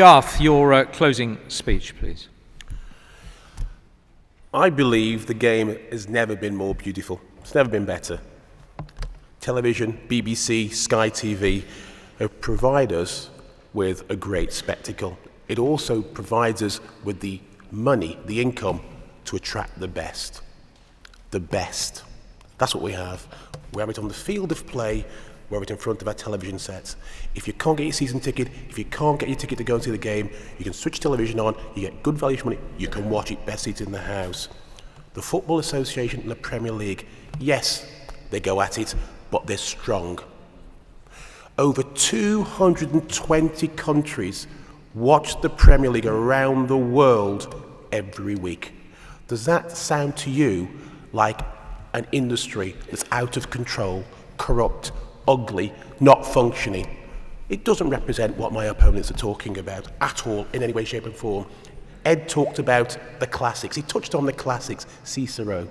Garth, your closing speech, please. I believe the game has never been more beautiful. It's never been better. Television, BBC, Sky TV provide us with a great spectacle. It also provides us with the money, the income, to attract the best. The best. That's what we have. We have it on the field of play, we have it in front of our television sets. If you can't get your season ticket, if you can't get your ticket to go and see the game, you can switch television on, you get good value for money, you can watch it best seated in the house. The Football Association and the Premier League, yes, they go at it, but they're strong. Over 220 countries watch the Premier League around the world every week. Does that sound to you like an industry that's out of control, corrupt, ugly, not functioning? It doesn't represent what my opponents are talking about at all, in any way, shape and form. Ed talked about the classics. He touched on the classics, Cicero,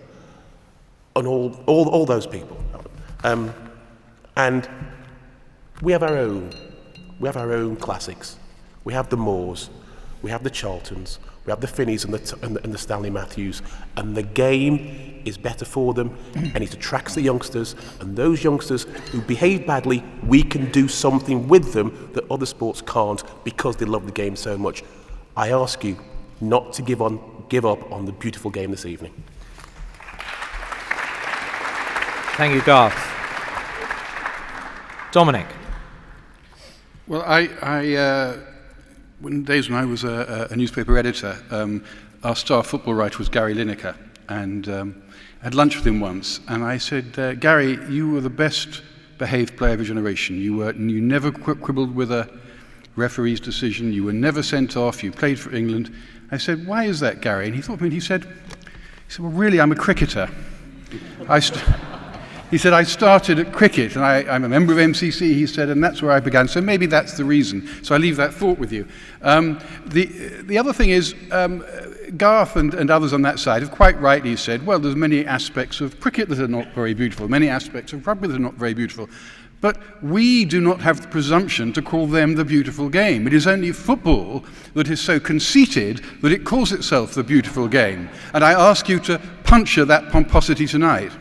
and all those people. And we have our own classics. We have the Moores, we have the Charltons, we have the Finneys and the Stanley Matthews, and the game is better for them, and it attracts the youngsters, and those youngsters who behave badly, we can do something with them that other sports can't because they love the game so much. I ask you not to give up on the beautiful game this evening. Thank you, Garth. Dominic. Well, in the days when I was a newspaper editor, our star football writer was Gary Lineker, and I had lunch with him once, and I said, Gary, you were the best behaved player of your generation. You never quibbled with a referee's decision, you were never sent off, you played for England. I said, why is that, Gary? And he thought of me and he said, well, really, I'm a cricketer. He said, I started at cricket, and I'm a member of MCC, he said, and that's where I began. So maybe that's the reason. So I leave that thought with you. The other thing is, Garth and others on that side have quite rightly said, well, there's many aspects of cricket that are not very beautiful, many aspects of rugby that are not very beautiful. But we do not have the presumption to call them the beautiful game. It is only football that is so conceited that it calls itself the beautiful game. And I ask you to puncture that pomposity tonight.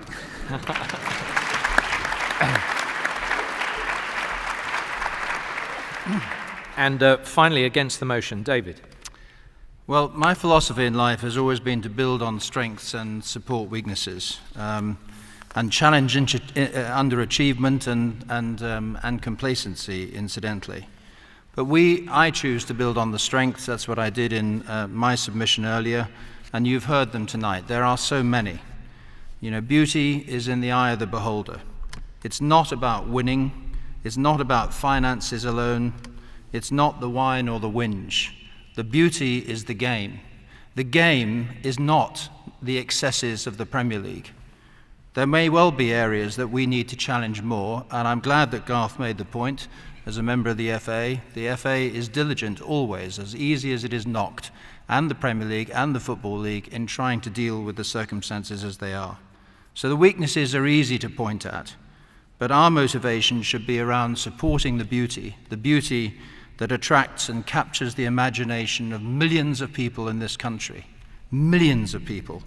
And finally, against the motion, David. Well, my philosophy in life has always been to build on strengths and support weaknesses, and challenge underachievement and complacency, incidentally. But I choose to build on the strengths. That's what I did in my submission earlier, and you've heard them tonight. There are so many. You know, beauty is in the eye of the beholder. It's not about winning. It's not about finances alone. It's not the wine or the whinge. The beauty is the game. The game is not the excesses of the Premier League. There may well be areas that we need to challenge more, and I'm glad that Garth made the point. As a member of the FA is diligent always, as easy as it is knocked, and the Premier League and the Football League, in trying to deal with the circumstances as they are. So the weaknesses are easy to point at, but our motivation should be around supporting the beauty that attracts and captures the imagination of millions of people in this country. Millions of people.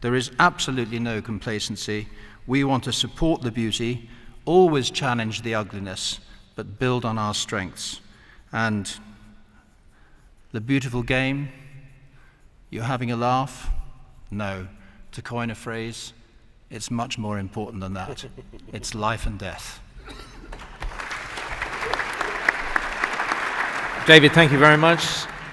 There is absolutely no complacency. We want to support the beauty, always challenge the ugliness, but build on our strengths. And the beautiful game, you're having a laugh? No. To coin a phrase, it's much more important than that. It's life and death. David, thank you very much.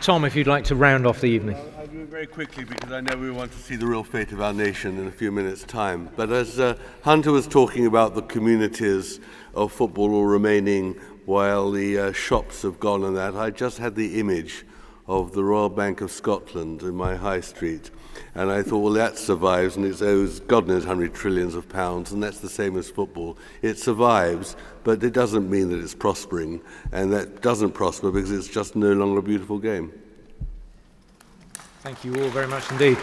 Tom, if you'd like to round off the evening. I'll do it very quickly because I know we want to see the real fate of our nation in a few minutes' time. But as Hunter was talking about the communities of football all remaining while the shops have gone and that, I just had the image of the Royal Bank of Scotland in my high street. And I thought, well, that survives, and it owes God knows how many trillions of pounds, and that's the same as football. It survives, but it doesn't mean that it's prospering, and that doesn't prosper because it's just no longer a beautiful game. Thank you all very much indeed.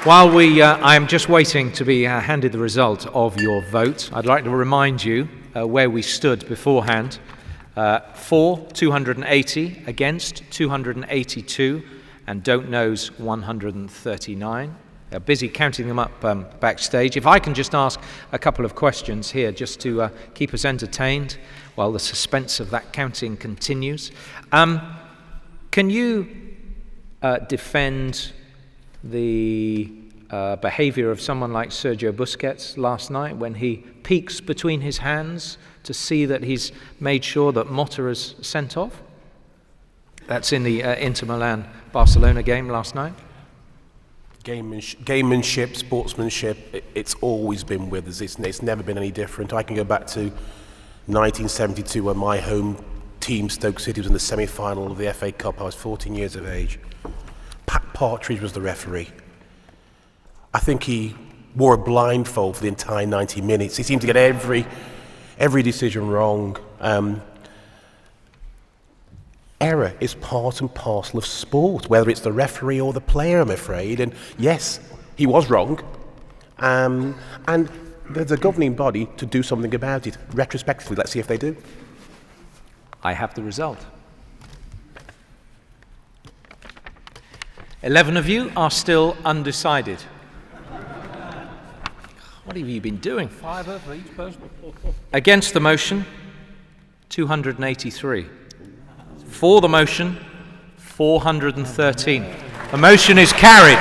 While I am just waiting to be handed the result of your vote, I'd like to remind you where we stood beforehand. For, 280, against, 282, and don't knows, 139. They're busy counting them up backstage. If I can just ask a couple of questions here, just to keep us entertained while the suspense of that counting continues. Can you defend the behavior of someone like Sergio Busquets last night when he peeks between his hands to see that he's made sure that Motta is sent off? That's in the Inter Milan-Barcelona game last night. Gamemanship, sportsmanship, it's always been with us. It's never been any different. I can go back to 1972 when my home team, Stoke City, was in the semi-final of the FA Cup. I was 14 years of age. Pat Partridge was the referee. I think he wore a blindfold for the entire 90 minutes. He seemed to get every decision wrong. Error is part and parcel of sport, whether it's the referee or the player, I'm afraid. And yes, he was wrong. And there's a governing body to do something about it. Retrospectively, let's see if they do. I have the result. 11 of you are still undecided. What have you been doing? 5 for each person. Against the motion, 283. For the motion, 413. The motion is carried.